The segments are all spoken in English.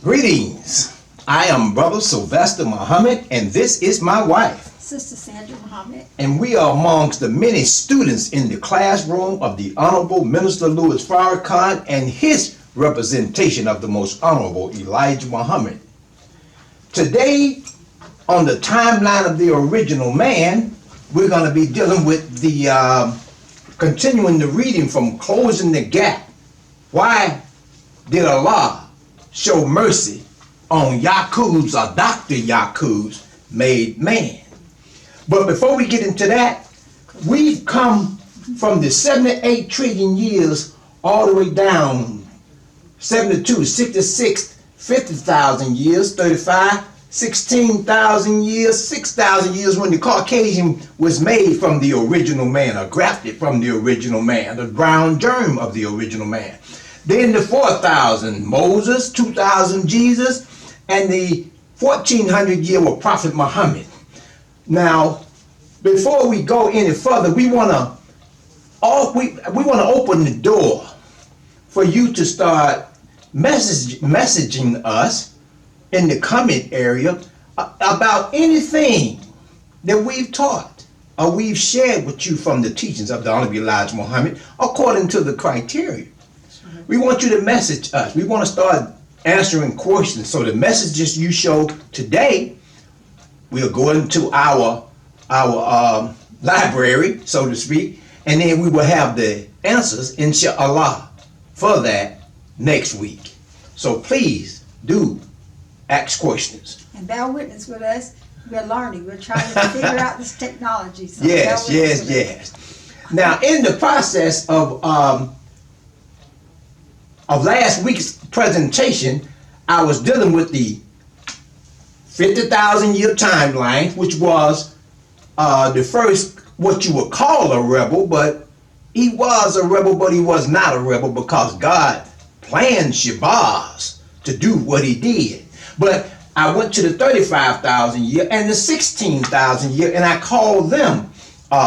Greetings. I am Brother Sylvester Muhammad, and this is my wife. Sister Sandra Muhammad. And we are amongst the many students in the classroom of the Honorable Minister Louis Farrakhan and his representation of the Most Honorable Elijah Muhammad. Today, on the timeline of the original man, we're going to be dealing with the continuing the reading from Closing the Gap. Why did Allah show mercy on Yahoo's or Dr. Yahoo's made man? But before we get into that, we've come from the 78 trillion years all the way down 72, 66, 50,000 years, 35, 16,000 years, 6,000 years when the Caucasian was made from the original man, or grafted from the original man, the brown germ of the original man. Then the 4,000 Moses, 2,000 Jesus, and the 1400 year with Prophet Muhammad. Now, before we go any further, we want to open the door for you to start messaging us in the comment area about anything that we've taught or we've shared with you from the teachings of the Honorable Elijah Muhammad according to the criteria. We want you to message us. We want to start answering questions. So the messages you show today, we'll go into our library, so to speak, and then we will have the answers, inshallah, for that next week. So please do ask questions. And bear witness with us. We're learning. We're trying to figure out this technology. So Yes. Now, in the process of last week's presentation, I was dealing with the 50,000 year timeline, which was the first, what you would call a rebel, but he was a rebel, but he was not a rebel because God planned Shabazz to do what he did. But I went to the 35,000 year and the 16,000 year, and I called them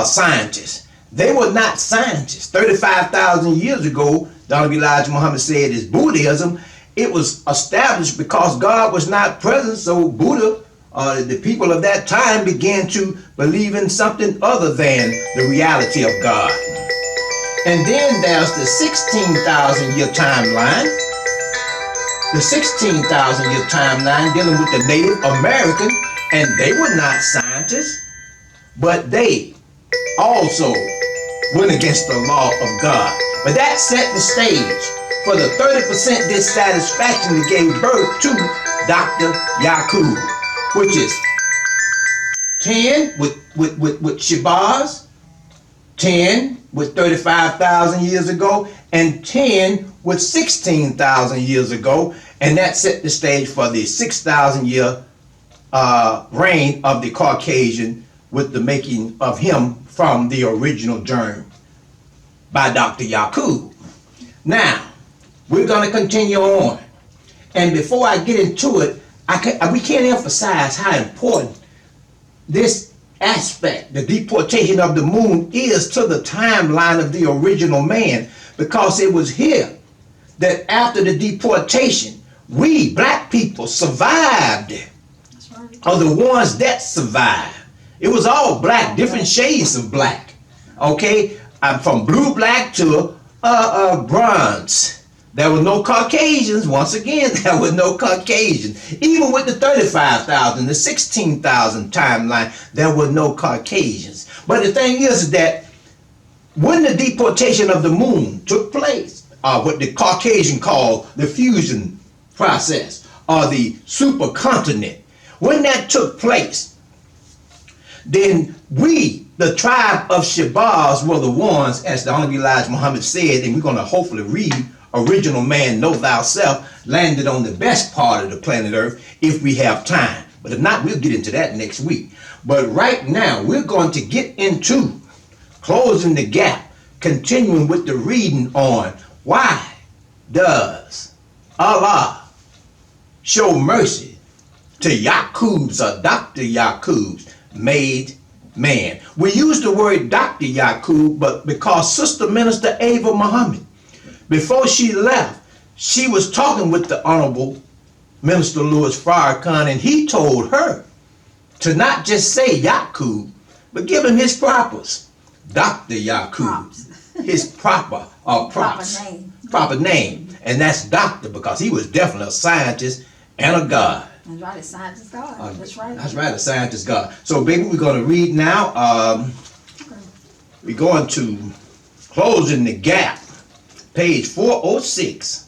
scientists. They were not scientists. 35,000 years ago, Honorable Elijah Muhammad said is Buddhism. It was established because God was not present, so Buddha, the people of that time, began to believe in something other than the reality of God. And then there's the 16,000 year timeline. The 16,000 year timeline dealing with the Native American, and they were not scientists, but they also went against the law of God. But that set the stage for the 30% dissatisfaction that gave birth to Dr. Yahoo, which is 10 with Shabazz, 10 with 35,000 years ago, and 10 with 16,000 years ago, and that set the stage for the 6,000 year reign of the Caucasian with the making of him from the original germ by Dr. Yahoo. Now, we're going to continue on. And before I get into it, we can't emphasize how important this aspect, the deportation of the moon, is to the timeline of the original man, because it was here that after the deportation, we black people survived. That's right. Are the ones that survived. It was all black, different shades of black. Okay, from blue black to bronze. There were no Caucasians. Once again, there were no Caucasians. Even with the 35,000, the 16,000 timeline, there were no Caucasians. But the thing is that when the deportation of the moon took place, what the Caucasian called the fusion process, or the supercontinent, when that took place, then we, the tribe of Shabazz, were the ones, as the Honorable Elijah Muhammad said, and we're going to hopefully read Original Man, Know Thyself, landed on the best part of the planet Earth if we have time. But if not, we'll get into that next week. But right now, we're going to get into Closing the Gap, continuing with the reading on why does Allah show mercy to Yahoo's or Dr. Yahoo's made man. We use the word Dr. Yahoo, but because Sister Minister Ava Muhammad, before she left, she was talking with the Honorable Minister Louis Farrakhan, and he told her to not just say Yahoo, but give him his propers. Dr. Yahoo, Props. his proper proper name, and that's doctor because he was definitely a scientist and a god. That's right, a scientist God. That's right. That's right, a scientist god. So, baby, we're going to read now. We're going to Closing the Gap, page 406.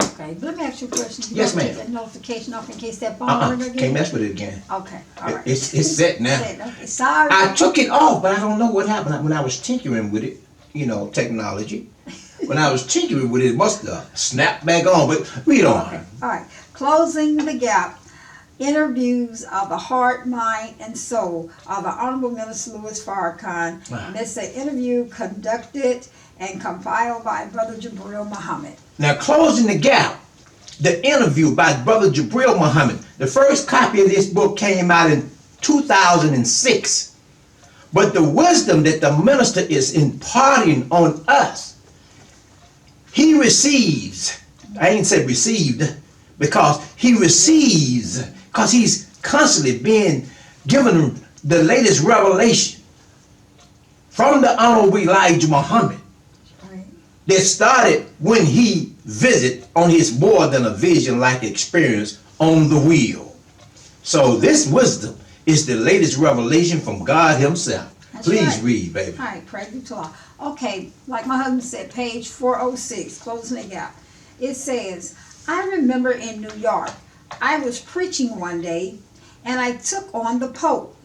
Okay, but let me ask you a question. You Yes, gonna ma'am. take that notification off in case that phone ring again? Can't mess with it again. Okay, all right. It's set now. Okay, sorry. I took it off, but I don't know what happened when I was tinkering with it. You know, technology. When I was tinkering with it, it must have snapped back on. But read on. Okay, all right. Closing the Gap. Interviews of the heart, mind, and soul of the Honorable Minister Louis Farrakhan. Wow. And it's an interview conducted and compiled by Brother Jabril Muhammad. Now, Closing the Gap, the interview by Brother Jabril Muhammad. The first copy of this book came out in 2006. But the wisdom that the minister is imparting on us, he receives. I ain't said received, because he receives, because he's constantly being given the latest revelation from the Honorable Elijah Muhammad. Right. That started when he visited on his more than a vision-like experience on the wheel. So this wisdom is the latest revelation from God himself. That's Please right. read, baby. All right, praise be to Allah. Okay, like my husband said, page 406, Closing the Gap. It says, I remember in New York, I was preaching one day, and I took on the Pope.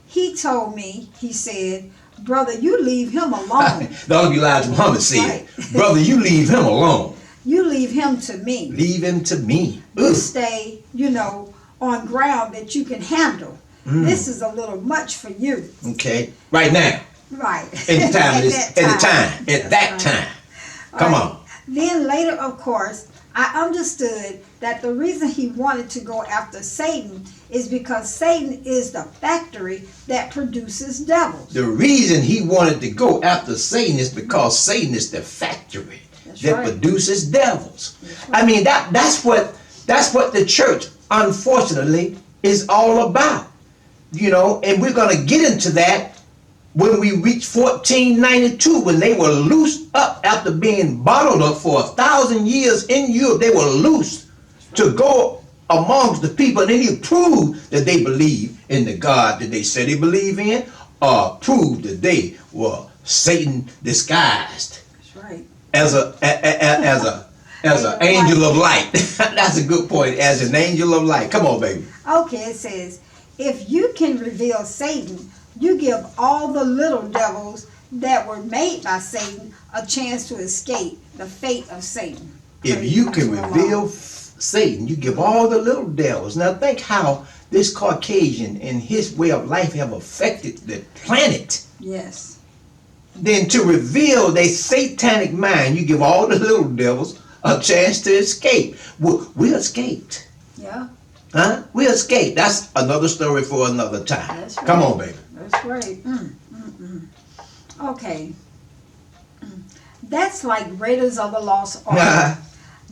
He told me, he said, brother, you leave him alone. The Honorable Elijah Muhammad said, Right. brother, you leave him alone. You leave him to me. Leave him to me. You Ugh. stay, on ground that you can handle. This is a little much for you. Okay, right now. Right. At the time, at that Right. time. Come All right. on. Then later, of course, I understood that the reason he wanted to go after Satan is because Satan is the factory that produces devils. The reason he wanted to go after Satan is because Satan is the factory That's that right. produces devils. That's right. I mean, that's what the church, unfortunately, is all about. And we're going to get into that when we reach 1492, when they were loosed up after being bottled up for 1,000 years in Europe. They were loosed to go amongst the people, and then he proved that they believe in the God that they said they believe in, or proved that they were Satan disguised That's right. as an angel of light. That's a good point. As an angel of light. Come on, baby. Okay, it says, if you can reveal Satan, you give all the little devils that were made by Satan a chance to escape the fate of Satan. If you can reveal Satan, you give all the little devils. Now think how this Caucasian and his way of life have affected the planet. Yes. Then to reveal their satanic mind, you give all the little devils a chance to escape. We escaped. Yeah. Huh? We escaped. That's another story for another time. That's right. Come on, baby. That's right. Okay. That's like Raiders of the Lost Ark.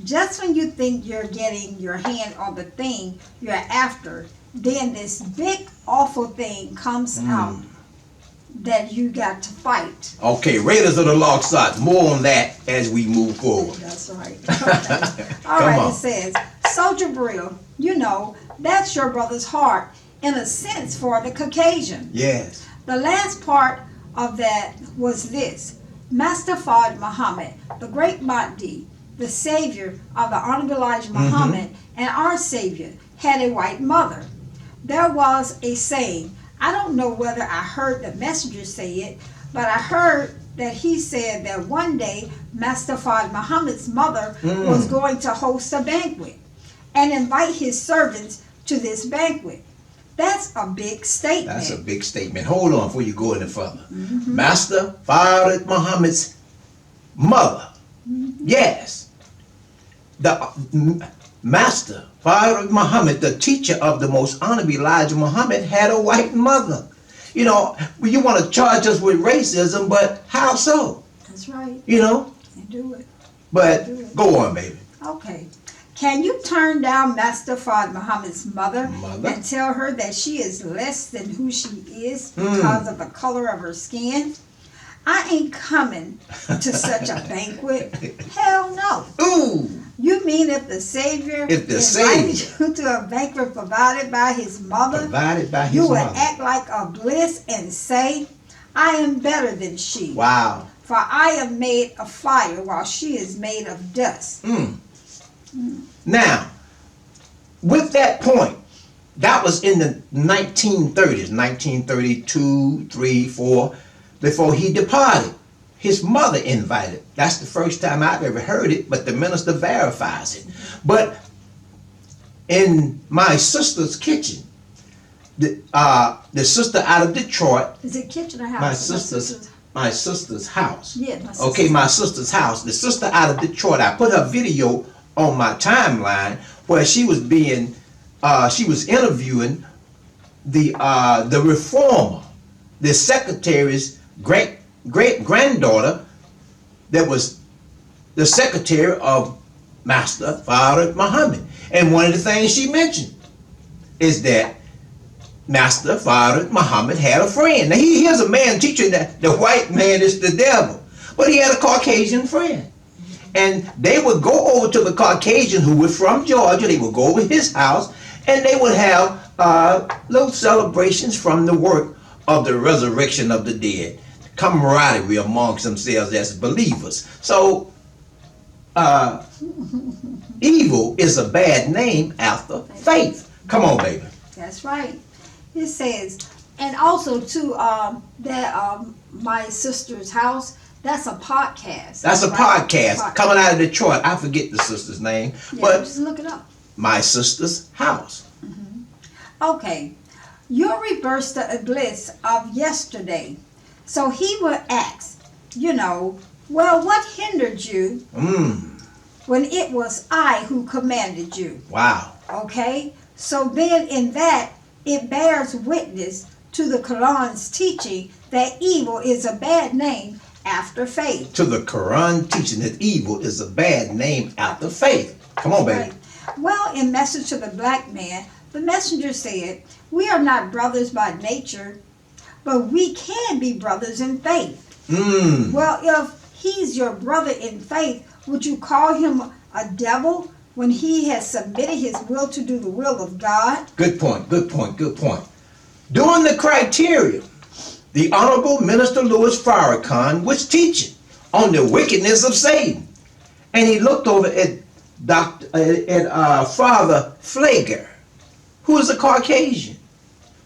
Just when you think you're getting your hand on the thing you're after, then this big awful thing comes out that you got to fight. Okay, Raiders of the Lost Ark. More on that as we move forward. That's right. Okay. All Come right, on. it says, so Jabril, that's your brother's heart, in a sense, for the Caucasian. Yes. The last part of that was this. Master Fard Muhammad, the great Mahdi, the savior of the Honorable Elijah Muhammad, and our savior, had a white mother. There was a saying, I don't know whether I heard the messenger say it, but I heard that he said that one day Master Fard Muhammad's mother was going to host a banquet and invite his servants to this banquet. That's a big statement. That's a big statement. Hold on before you go any further. Master Fard Muhammad's mother. Yes. The Master Fard Muhammad, the teacher of the most honorable Elijah Muhammad, had a white mother. You want to charge us with racism, but how so? That's right. You Can't do it. But go on, baby. Okay. Can you turn down Master Fard Muhammad's mother Mother? and tell her that she is less than who she is because of the color of her skin? I ain't coming to such a banquet. Hell no. Ooh. You mean if the Savior invited you to a banquet provided by his mother, provided by his you would mother. act like a bliss and say, I am better than she. Wow. For I am made of fire while she is made of dust. Now, with that point, that was in the 1930s, 1932, 3, 4, before he departed. His mother invited. That's the first time I've ever heard it, but the minister verifies it. But in my sister's kitchen, the sister out of Detroit, Is it kitchen or house? my sister's house. Yeah, my sister's Okay, my sister's house. The sister out of Detroit, I put her video on my timeline where she was being, she was interviewing the reformer, the secretary's great granddaughter, that was the secretary of Master Fard Muhammad. And one of the things she mentioned is that Master Fard Muhammad had a friend. Now here's a man teaching that the white man is the devil, but he had a Caucasian friend. And they would go over to the Caucasian who was from Georgia. They would go over his house and they would have little celebrations from the work of the resurrection of the dead, camaraderie amongst themselves as believers. So evil is a bad name after faith. Come on, baby. That's right. It says, and also too, that my sister's house, that's a podcast. That's a right? podcast coming out of Detroit. I forget the sister's name, Yeah, but just look it up. My Sister's House. Okay, you reversed the Iblis of yesterday. So he would ask, well, what hindered you when it was I who commanded you? Wow. Okay, so then in that, it bears witness to the Quran's teaching that evil is a bad name after faith. To the Quran teaching that evil is a bad name after faith. Come on, baby. Right. Well, in Message to the Black Man, the messenger said, we are not brothers by nature, but we can be brothers in faith. Well, if he's your brother in faith, would you call him a devil when he has submitted his will to do the will of God? Good point, good point, good point. During the criteria, the Honorable Minister Louis Farrakhan was teaching on the wickedness of Satan. And he looked over at Father Flager, who is a Caucasian,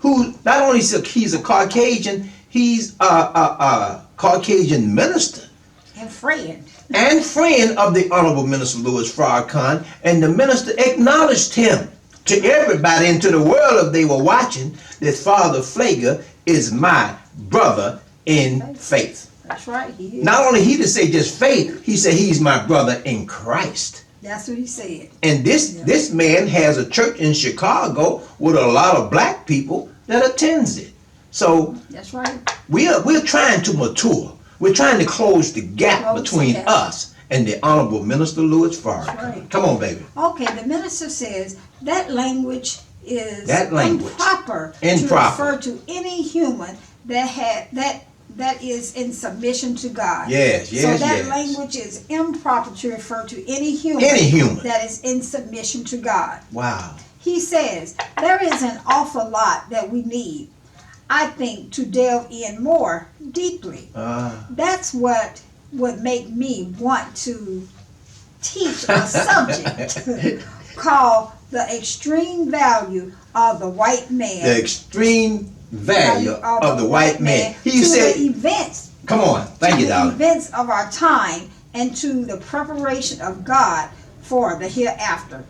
who not only is he's a Caucasian, he's a Caucasian minister. And friend. And friend of the Honorable Minister Louis Farrakhan, and the minister acknowledged him to everybody and to the world if they were watching that Father Flager is my brother in faith. That's right, he is. Not only he didn't say just faith, he said he's my brother in Christ. That's what he said. And this man has a church in Chicago with a lot of black people that attends it. So that's right. We're trying to mature. We're trying to close the gap between us and the Honorable Minister Louis Farrakhan. Right. Come on, baby. Okay, the minister says that language is improper to refer to any human that is in submission to God. Yes. So that language is improper to refer to any human that is in submission to God. Wow. He says there is an awful lot that we need, I think, to delve in more deeply. That's what would make me want to teach a subject called the extreme value of the white man. The extreme value of the white man. He said the events. Come on, thank you, darling. The events of our time and to the preparation of God for the hereafter.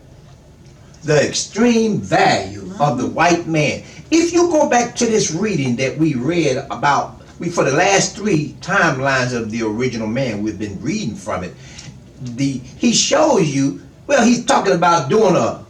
The extreme value of the white man. If you go back to this reading that we read about, for the last 3 timelines of the original man, we've been reading from it. He shows you, well, he's talking about doing a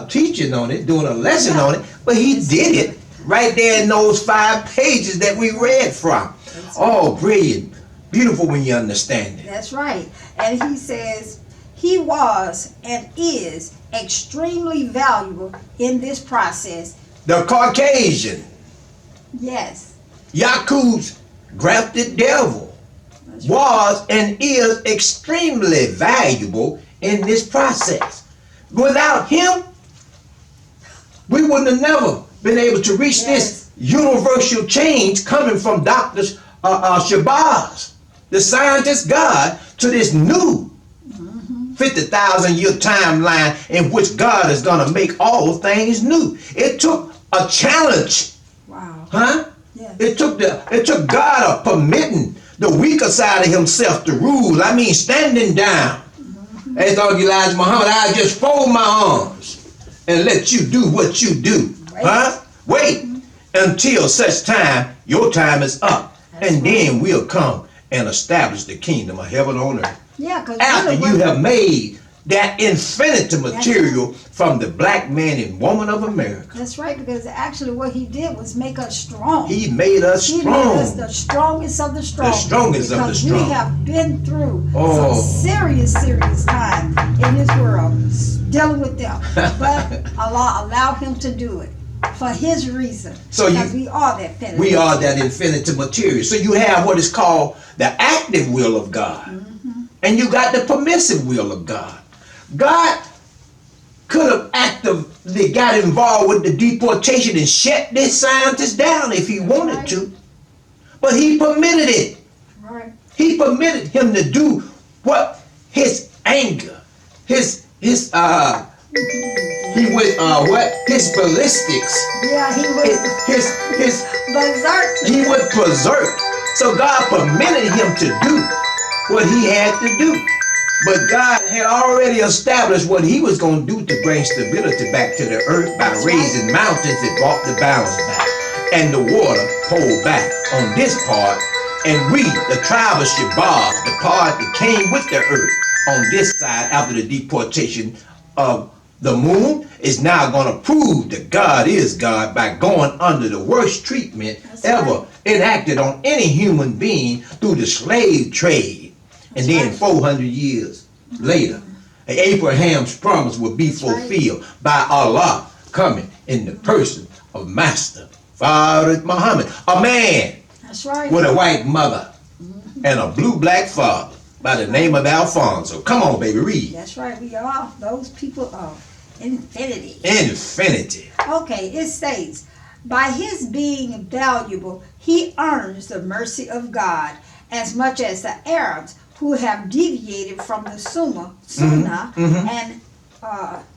teaching on it, doing a lesson on it, but he did it right there in those 5 pages that we read from. Oh, brilliant. Beautiful when you understand it. That's right. And he says, He was and is extremely valuable in this process. The Caucasian, Yes. Yahoo's grafted devil, That's was and is extremely valuable in this process. Without him, we wouldn't have never been able to reach this universal change coming from Dr. Shabazz, the scientist God, to this new 50,000 year timeline in which God is going to make all things new. It took a challenge. Wow. Huh? Yes. It took God permitting the weaker side of himself to rule. I mean, standing down. As dog Elijah Muhammad, I just fold my arms and let you do what you do. Huh? Wait until such time your time is up. And then we'll come and establish the kingdom of heaven on earth. Yeah, because After you have made that infinity material from the black man and woman of America. That's right, because actually what he did was make us strong. He made us strong. He made us the strongest of the strong. The strongest of the strong. Because we have been through some serious time in this world dealing with them. But Allah allowed him to do it for his reason. So because we are that infinity. We are that infinity material. So you have what is called the active will of God. And you got the permissive will of God. God could have actively got involved with the deportation and shut this scientist down if he wanted to. But he permitted it. Right. He permitted him to do what his anger, his ballistics. Yeah, he would. His berserk. He would berserk. So God permitted him to do what he had to do. But God had already established what he was going to do to bring stability back to the earth by raising mountains that brought the balance back. And the water pulled back on this part. And we, the tribe of Shabazz, the part that came with the earth on this side after the deportation of the moon, is now going to prove that God is God by going under the worst treatment ever enacted on any human being through the slave trade. And then 400 years later, Abraham's promise will be fulfilled by Allah coming in the person of Master Father Muhammad, a man with a white mother and a blue-black father by the name of Alfonso. Come on, baby, read. That's right, we are those people of infinity. Infinity. Okay, it states, by his being valuable, he earns the mercy of God as much as the Arabs who have deviated from the Sunnah and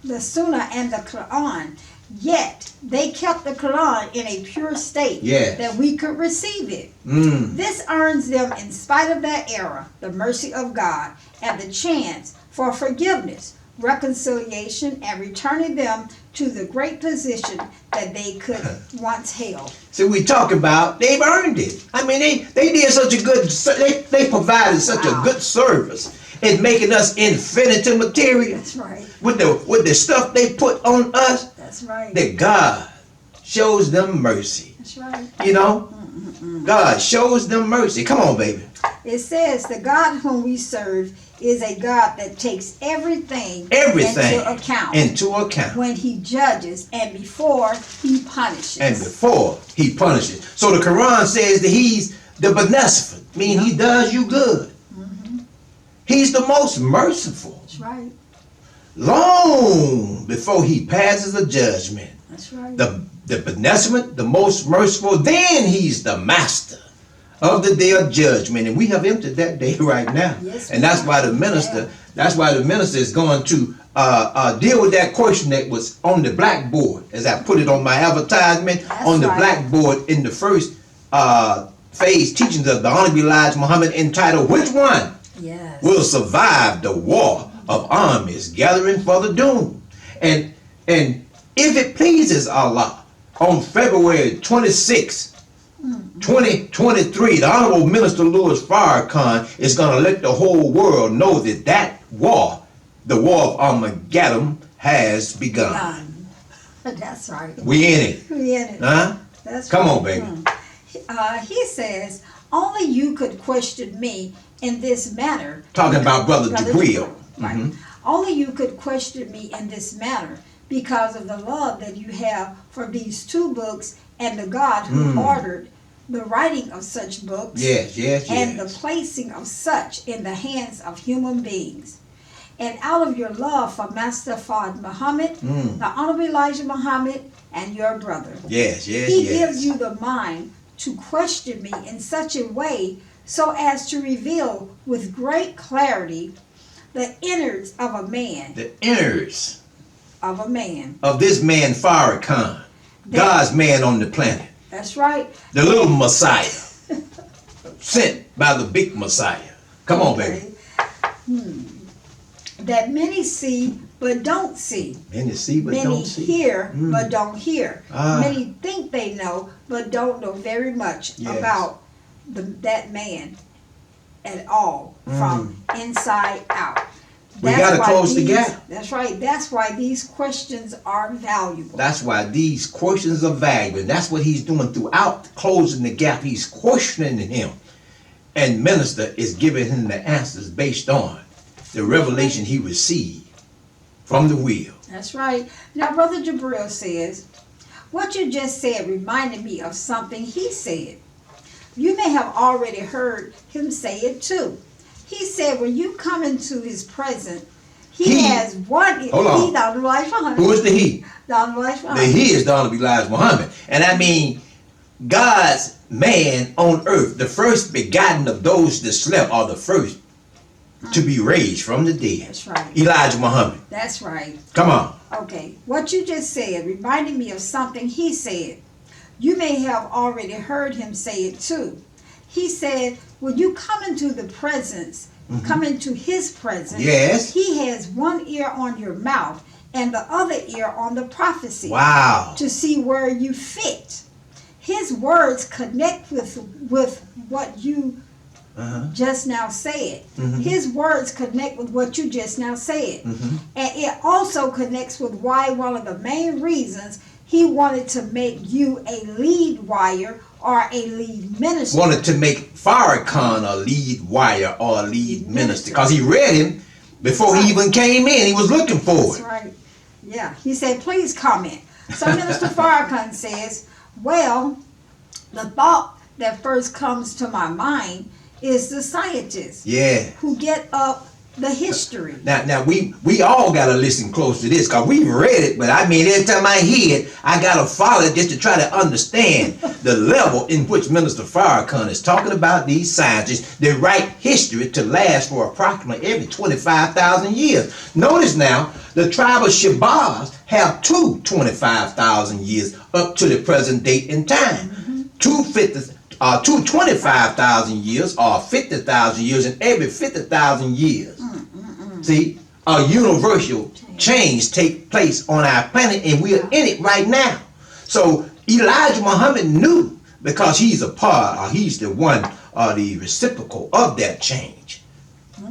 the Sunnah and the Quran. Yet they kept the Quran in a pure state that we could receive it. This earns them, in spite of their error, the mercy of God and the chance for forgiveness, reconciliation, and returning them to the great position that they could once held. So we talk about they've earned it. I mean, they did such a good, they provided such a good service in making us infinity material. That's right. With the stuff they put on us. That's right. That God shows them mercy. That's right. You know, God shows them mercy. Come on, baby. It says the God whom we serve is a God that takes everything into account when he judges and before he punishes. So the Quran says that he's the beneficent, meaning he does you good. He's the most merciful. That's right. Long before he passes a judgment. That's right. The beneficent, the most merciful, then he's the master of the day of judgment, and we have entered that day right now. Yes, and that's why the minister is going to deal with that question that was on the blackboard, as I put it on my advertisement, on the blackboard in the first phase teachings of the Honorable Elijah Muhammad, entitled, "Which one will survive the war of armies gathering for the doom?" And if it pleases Allah, on February 26, 2023, the Honorable Minister Louis Farrakhan is going to let the whole world know that that war, the war of Armageddon, has begun. That's right. We in it. We in it. Huh? That's Come right. on, baby. He says, only you could question me in this manner. Talking about Brother Jabril. Right. Only you could question me in this manner because of the love that you have for these two books and the God who ordered the writing of such books and the placing of such in the hands of human beings. And out of your love for Master Fard Muhammad, the Honorable Elijah Muhammad, and your brother. He gives you the mind to question me in such a way so as to reveal with great clarity the innards of a man. The innards of a man. Of this man Farrakhan, God's man on the planet. That's right. The little Messiah, sent by the big Messiah. Come on, baby. That many see but don't see. Many see but don't see. Many hear but don't hear. Many think they know but don't know very much about that man at all from inside out. We got to close the gap. That's right. That's why these questions are valuable. That's why these questions are valuable. And that's what he's doing throughout closing the gap. He's questioning him. And minister is giving him the answers based on the revelation he received from the will. That's right. Now, Brother Jabril says, what you just said reminded me of something he said. You may have already heard him say it too. He said when you come into his presence, he has one. Hold on. Who is the he? The he is the Honorable Elijah Muhammad. And I mean, God's man on earth, the first begotten of those that slept, are the first to be raised from the dead. That's right. Elijah Muhammad. That's right. Come on. Okay. What you just said reminded me of something he said. You may have already heard him say it too. He said, when you come into the presence, come into his presence, he has one ear on your mouth and the other ear on the prophecy. Wow. To see where you fit. His words connect with what you just now said. His words connect with what you just now said. And it also connects with why one of the main reasons he wanted to make you a lead wire or a lead minister. Wanted to make Farrakhan a lead wire or a lead minister. Because he read him before he even came in. He was looking for it. That's right. Yeah. He said, please comment. So Minister Farrakhan says, well, the thought that first comes to my mind is the scientists who get up the history. Now we all gotta listen close to this because we read it, but I mean every time I hear it, I gotta follow it just to try to understand the level in which Minister Farrakhan is talking about these scientists. They write history to last for approximately every 25,000 years. Notice now, the tribe of Shabazz have two 25,000 years up to the present date in time. Two 25,000 years or 50,000 years, and every 50,000 years. See, a universal change take place on our planet, and we are in it right now. So Elijah Muhammad knew, because he's a part, or he's the one, or the reciprocal of that change.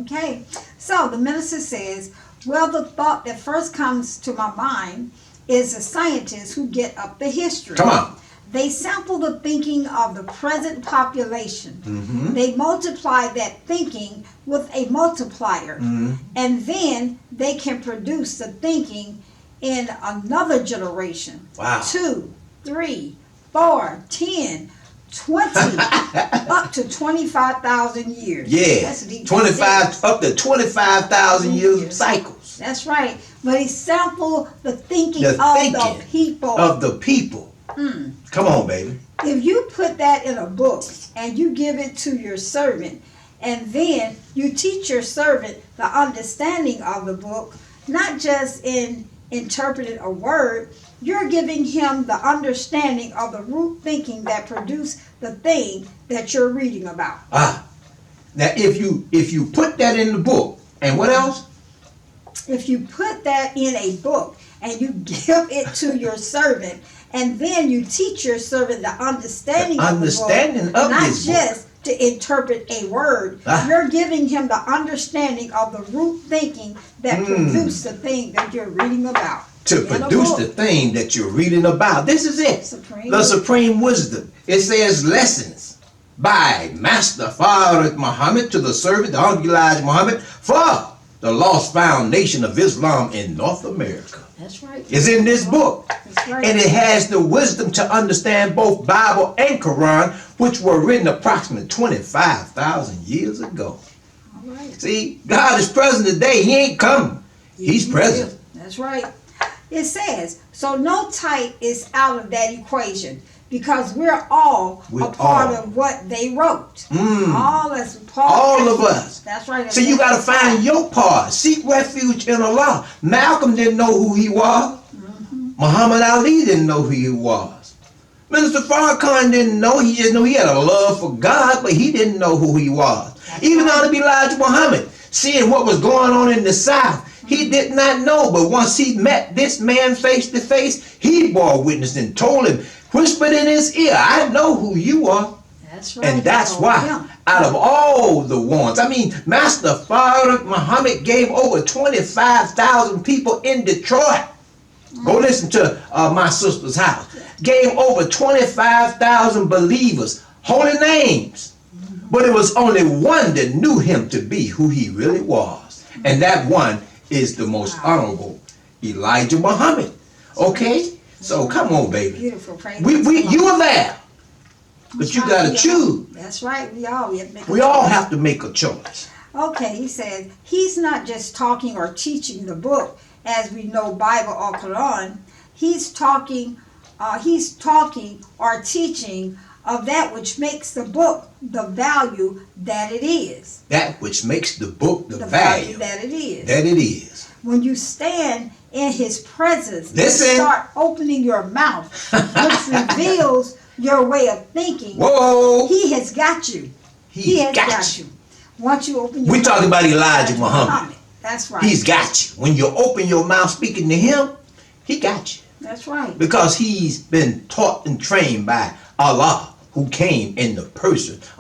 Okay, so the minister says, well, the thought that first comes to my mind is the scientists who get up the history. Come on. They sample the thinking of the present population. They multiply that thinking with a multiplier. And then they can produce the thinking in another generation. Wow. 2, 3, 4, 10, 20, up to 25,000 years. Yeah, That's deep. 25, up to 25,000 years of cycles. That's right. But he sampled the thinking of the people. Of the people. Come on, baby. If you put that in a book and you give it to your servant, and then you teach your servant the understanding of the book, not just in interpreting a word, you're giving him the understanding of the root thinking that produced the thing that you're reading about. Now if you put that in the book, and what else? If you put that in a book and you give it to your servant, and then you teach your servant the understanding of the book, not just to interpret a word. You're giving him the understanding of the root thinking that produced the thing that you're reading about. To produce the thing that you're reading about. This is it. The supreme wisdom. It says lessons by Master Fard Muhammad to the servant, the Honorable Elijah Muhammad, for the lost foundation of Islam in North America. That's right. It's in this book. That's right. And it has the wisdom to understand both Bible and Quran, which were written approximately 25,000 years ago. All right. See, God is present today. He ain't coming. He's present. That's right. It says, so no type is out of that equation because we're all a part of what they wrote. All of us. That's right. So you got to find your part. Seek refuge in Allah. Malcolm didn't know who he was. Muhammad Ali didn't know who he was. Minister Farrakhan didn't know. He just knew he had a love for God, but he didn't know who he was. Even on Elijah Muhammad, seeing what was going on in the South, he did not know. But once he met this man face to face, he bore witness and told him, whispered in his ear, I know who you are. That's right. And that's why, out of all the ones, Master Farrakhan Muhammad gave over 25,000 people in Detroit. Go listen to my sister's house. Gave over 25,000 believers, holy names. But it was only one that knew him to be who he really was. And that one is the most honorable Elijah Muhammad. Okay? So come on, baby. Beautiful. You are there. But you got to choose. That's right. We all have to make a choice. Okay, he said, he's not just talking or teaching the book as we know Bible or Quran. He's talking or teaching of that which makes the book the value that it is. That which makes the book the value that it is. That it is. When you stand in his presence, listen, and start opening your mouth, which reveals your way of thinking. Whoa! He has got you. He has got you. Once you open your We're mouth, talking about Elijah Muhammad. That's right. He's got you. When you open your mouth speaking to him, he got you. That's right. Because he's been taught and trained by Allah, who came in the person